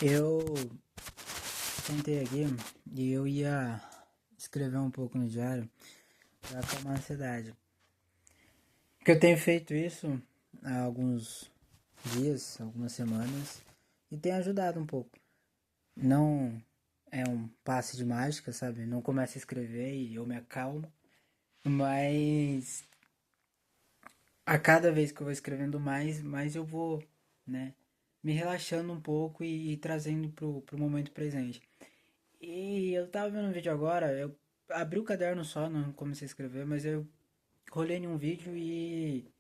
Eu sentei aqui e eu ia escrever um pouco no diário para acalmar a ansiedade. Porque eu tenho feito isso há alguns dias, algumas semanas, e tem ajudado um pouco. Não é um passe de mágica, sabe? Não começo a escrever e eu me acalmo, mas a cada vez que eu vou escrevendo mais eu vou, né, me relaxando um pouco e trazendo pro momento presente. E eu tava vendo um vídeo agora, eu abri o caderno só, não comecei a escrever, mas eu rolei em um vídeo e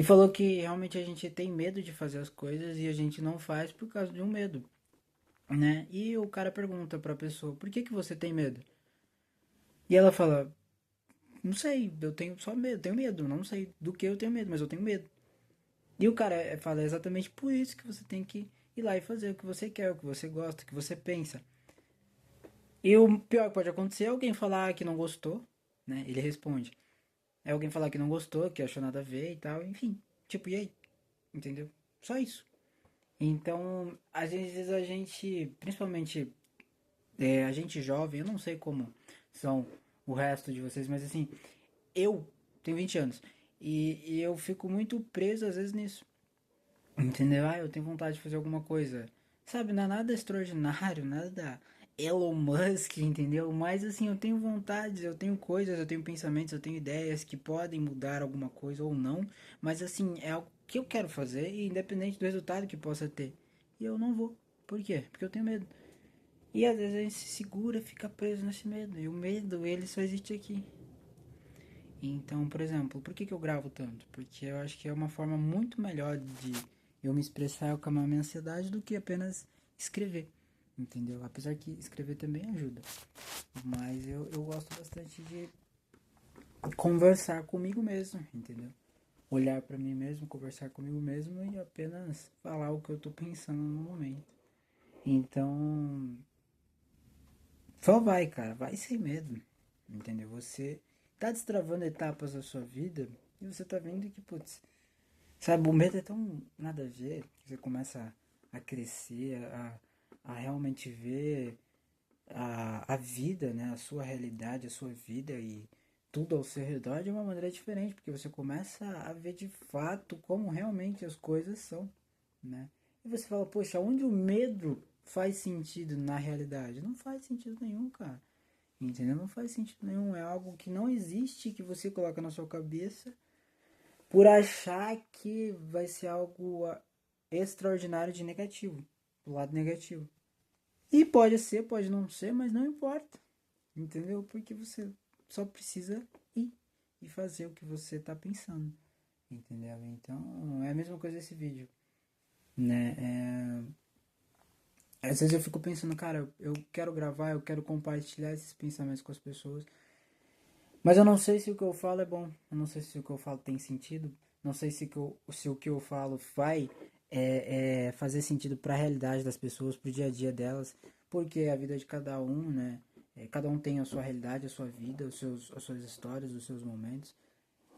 falou que realmente a gente tem medo de fazer as coisas e a gente não faz por causa de um medo, né? E o cara pergunta pra pessoa, por que que você tem medo? E ela fala, não sei, eu tenho só medo, tenho medo, não sei do que eu tenho medo, mas eu tenho medo. E o cara fala, é exatamente por isso que você tem que ir lá e fazer o que você quer, o que você gosta, o que você pensa. E o pior que pode acontecer é alguém falar que não gostou, né? Ele responde. É alguém falar que não gostou, que achou nada a ver e tal, enfim. Tipo, e aí? Entendeu? Só isso. Então, às vezes a gente, principalmente a gente jovem, eu não sei como são o resto de vocês, mas assim, eu tenho 20 anos e eu fico muito preso às vezes nisso. Entendeu? Ah, eu tenho vontade de fazer alguma coisa. Sabe, não é nada extraordinário, nada Elon Musk, entendeu? Mas assim, eu tenho vontades, eu tenho coisas, eu tenho pensamentos, eu tenho ideias que podem mudar alguma coisa ou não. Mas assim, é algo que eu quero fazer, e independente do resultado que possa ter. E eu não vou. Por quê? Porque eu tenho medo. E às vezes a gente se segura, fica preso nesse medo. E o medo, ele só existe aqui. Então, por exemplo, por que eu gravo tanto? Porque eu acho que é uma forma muito melhor de eu me expressar e acalmar minha ansiedade do que apenas escrever, entendeu? Apesar que escrever também ajuda, mas eu gosto bastante de conversar comigo mesmo, entendeu? Olhar pra mim mesmo, conversar comigo mesmo e apenas falar o que eu tô pensando no momento. Então, só vai, cara, vai sem medo, entendeu? Você tá destravando etapas da sua vida e você tá vendo que, putz, sabe, o medo é tão nada a ver que você começa a crescer, a realmente ver a vida, né? A sua realidade, a sua vida e tudo ao seu redor de uma maneira diferente, porque você começa a ver de fato como realmente as coisas são, né? E você fala, poxa, onde o medo faz sentido na realidade? Não faz sentido nenhum, cara. Entendeu? Não faz sentido nenhum. É algo que não existe, que você coloca na sua cabeça por achar que vai ser algo extraordinário de negativo, do lado negativo. E pode ser, pode não ser, mas não importa, entendeu? Porque você só precisa ir e fazer o que você tá pensando, entendeu? Então é a mesma coisa esse vídeo, né? Às vezes eu fico pensando, cara, eu quero gravar, eu quero compartilhar esses pensamentos com as pessoas, mas eu não sei se o que eu falo é bom, eu não sei se o que eu falo tem sentido, não sei se o que eu falo vai fazer sentido para a realidade das pessoas, para o dia a dia delas, porque a vida de cada um, né? Cada um tem a sua realidade, a sua vida, as suas histórias, os seus momentos.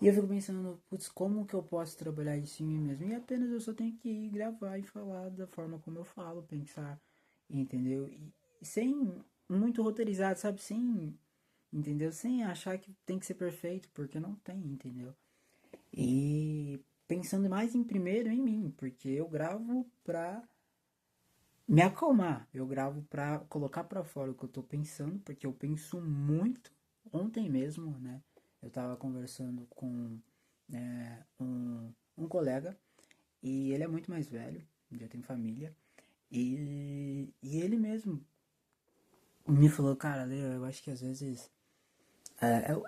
E eu fico pensando, putz, como que eu posso trabalhar isso em mim mesmo? E apenas eu só tenho que ir gravar e falar da forma como eu falo, pensar, entendeu? E sem muito roteirizado, sabe? Sem, entendeu? Sem achar que tem que ser perfeito, porque não tem, entendeu? E pensando mais em primeiro em mim, porque eu gravo pra me acalmar, eu gravo pra colocar pra fora o que eu tô pensando, porque eu penso muito. Ontem mesmo, né? Eu tava conversando com um colega e ele é muito mais velho, já tem família, e ele mesmo me falou, cara, Leo, eu acho que às vezes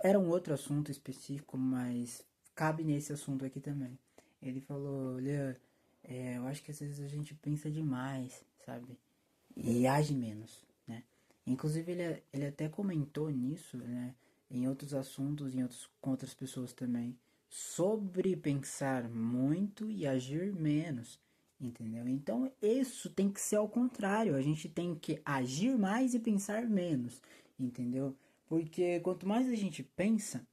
era um outro assunto específico, mas cabe nesse assunto aqui também. Ele falou, Leo, eu acho que às vezes a gente pensa demais, sabe? E age menos, né? Inclusive ele até comentou nisso, né? Em outros assuntos, com outras pessoas também, sobre pensar muito e agir menos, entendeu? Então isso tem que ser ao contrário, a gente tem que agir mais e pensar menos, entendeu? Porque quanto mais a gente pensa,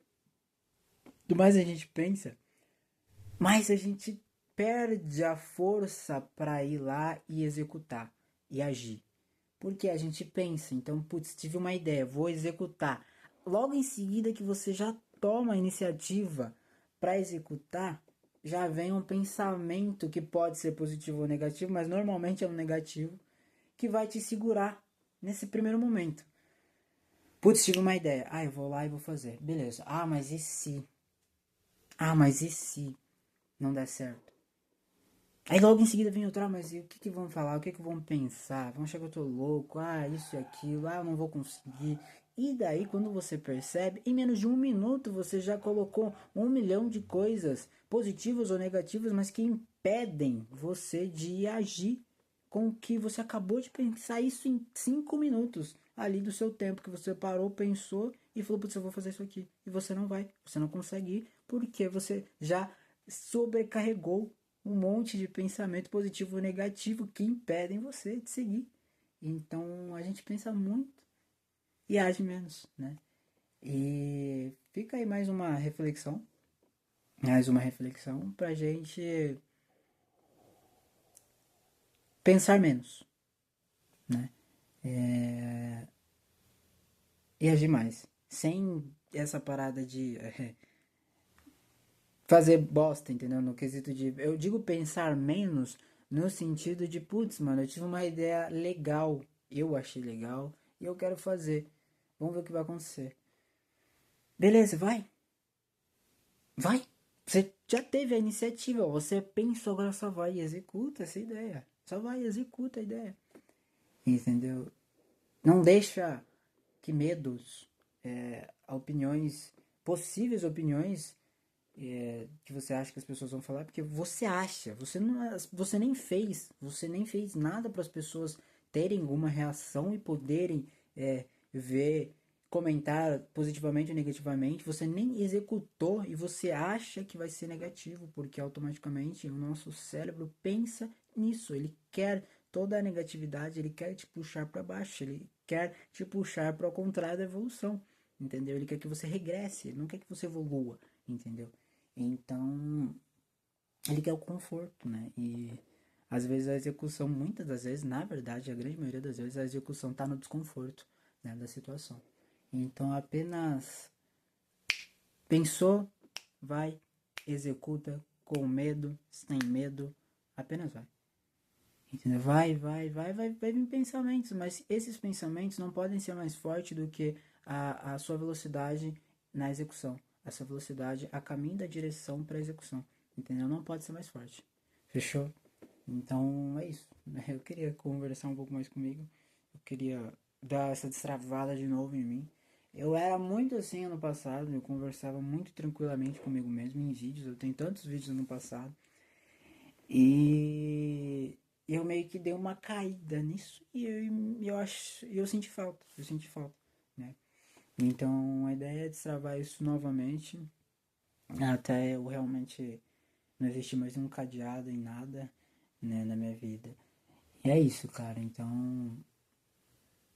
mais a gente perde a força para ir lá e executar, e agir. Porque a gente pensa, então, putz, tive uma ideia, vou executar. Logo em seguida que você já toma a iniciativa para executar, já vem um pensamento que pode ser positivo ou negativo, mas normalmente é um negativo, que vai te segurar nesse primeiro momento. Putz, tive uma ideia. Ah, eu vou lá e vou fazer. Beleza. Ah, mas e se? Ah, mas e se não der certo? Aí logo em seguida vem outra, mas e o que vão falar? O que vão pensar? Vão achar que eu tô louco? Ah, isso e aquilo. Ah, eu não vou conseguir. E daí, quando você percebe, em menos de 1 minuto você já colocou 1 milhão de coisas, positivas ou negativas, mas que impedem você de agir com o que você acabou de pensar. Isso em 5 minutos ali do seu tempo que você parou, pensou e falou: putz, eu vou fazer isso aqui. E você não vai, você não consegue ir, porque você já sobrecarregou um monte de pensamento positivo ou negativo que impedem você de seguir. Então a gente pensa muito e age menos, né? E fica aí mais uma reflexão pra gente pensar menos, né? E agir mais. Sem essa parada de fazer bosta, entendeu? No quesito de. Eu digo pensar menos no sentido de, putz, mano, eu tive uma ideia legal. Eu achei legal e eu quero fazer. Vamos ver o que vai acontecer. Beleza, vai. Vai. Você já teve a iniciativa, você pensou, agora só vai e executa essa ideia. Só vai e executa a ideia. Entendeu? Não deixa que medos, opiniões, possíveis opiniões que você acha que as pessoas vão falar, porque você acha, você nem fez nada para as pessoas terem alguma reação e poderem ver, comentar positivamente ou negativamente, você nem executou e você acha que vai ser negativo, porque automaticamente o nosso cérebro pensa nisso, ele quer toda a negatividade, ele quer te puxar para baixo, ele quer te puxar para o contrário da evolução, entendeu? Ele quer que você regresse, ele não quer que você evolua, entendeu? Então, ele quer o conforto, né? E às vezes a execução, muitas das vezes, na verdade, a grande maioria das vezes, a execução está no desconforto, né, da situação. Então, apenas pensou, vai, executa com medo, sem medo, apenas vai. Entendeu? Vai vir pensamentos, mas esses pensamentos não podem ser mais fortes do que a sua velocidade na execução. A sua velocidade a caminho da direção para a execução. Entendeu? Não pode ser mais forte. Fechou? Então é isso. Eu queria conversar um pouco mais comigo. Eu queria dar essa destravada de novo em mim. Eu era muito assim ano passado, eu conversava muito tranquilamente comigo mesmo em vídeos. Eu tenho tantos vídeos no passado. E eu meio que dei uma caída nisso e eu senti falta, né? Então a ideia é destravar isso novamente, até eu realmente não existir mais um cadeado em nada, né, na minha vida. E é isso, cara. Então,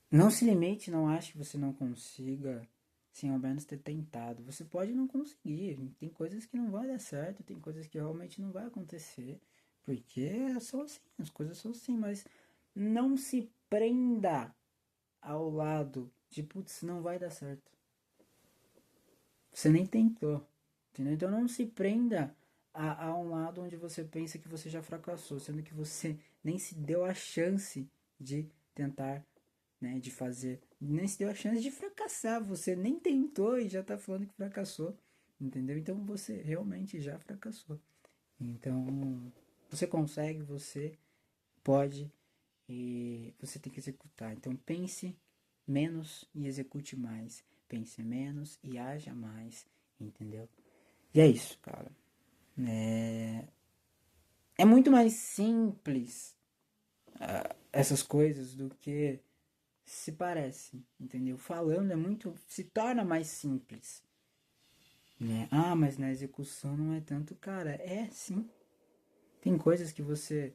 não se limite, não ache que você não consiga, sem ao menos ter tentado. Você pode não conseguir, tem coisas que não vai dar certo, tem coisas que realmente não vai acontecer, porque é só assim, as coisas são assim, mas não se prenda ao lado de, putz, não vai dar certo. Você nem tentou, entendeu? Então não se prenda a um lado onde você pensa que você já fracassou, sendo que você nem se deu a chance de tentar, né, de fazer, nem se deu a chance de fracassar, você nem tentou e já tá falando que fracassou, entendeu? Então você realmente já fracassou. Então, você consegue, você pode e você tem que executar. Então pense menos e execute mais. Pense menos e haja mais, entendeu? E é isso, cara. É muito mais simples essas coisas do que se parece, entendeu? Falando é muito, se torna mais simples, né? Ah, mas na execução não é tanto, cara. É sim. Tem coisas que você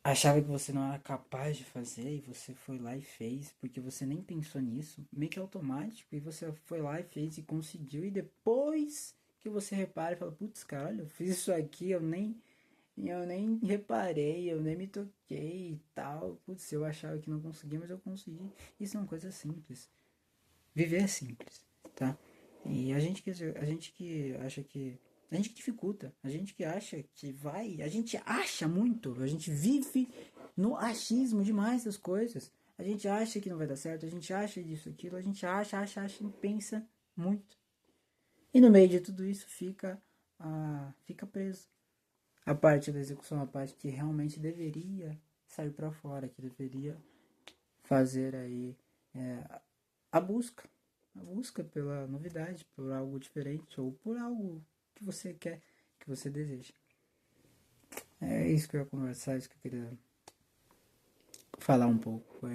achava que você não era capaz de fazer e você foi lá e fez, porque você nem pensou nisso, meio que automático, e você foi lá e fez e conseguiu, e depois que você repara e fala, putz, cara, olha, eu fiz isso aqui, eu nem E eu nem reparei, eu nem me toquei e tal. Putz, eu achava que não conseguia, mas eu consegui. Isso é uma coisa simples. Viver é simples, tá? E a gente que acha que. A gente que dificulta, a gente que acha que vai. A gente acha muito, a gente vive no achismo demais das coisas. A gente acha que não vai dar certo, a gente acha disso, aquilo, a gente acha e pensa muito. E no meio de tudo isso fica preso. A parte da execução, a parte que realmente deveria sair para fora, que deveria fazer aí é, a busca. A busca pela novidade, por algo diferente ou por algo que você quer, que você deseja. É isso que eu ia conversar, isso que eu queria falar um pouco.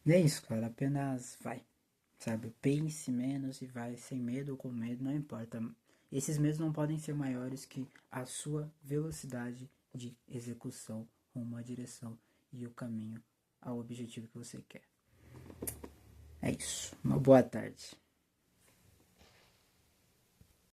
É isso, cara. Apenas vai. Sabe? Pense menos e vai sem medo ou com medo, não importa. Esses medos não podem ser maiores que a sua velocidade de execução rumo à direção e o caminho ao objetivo que você quer. É isso. Uma boa tarde.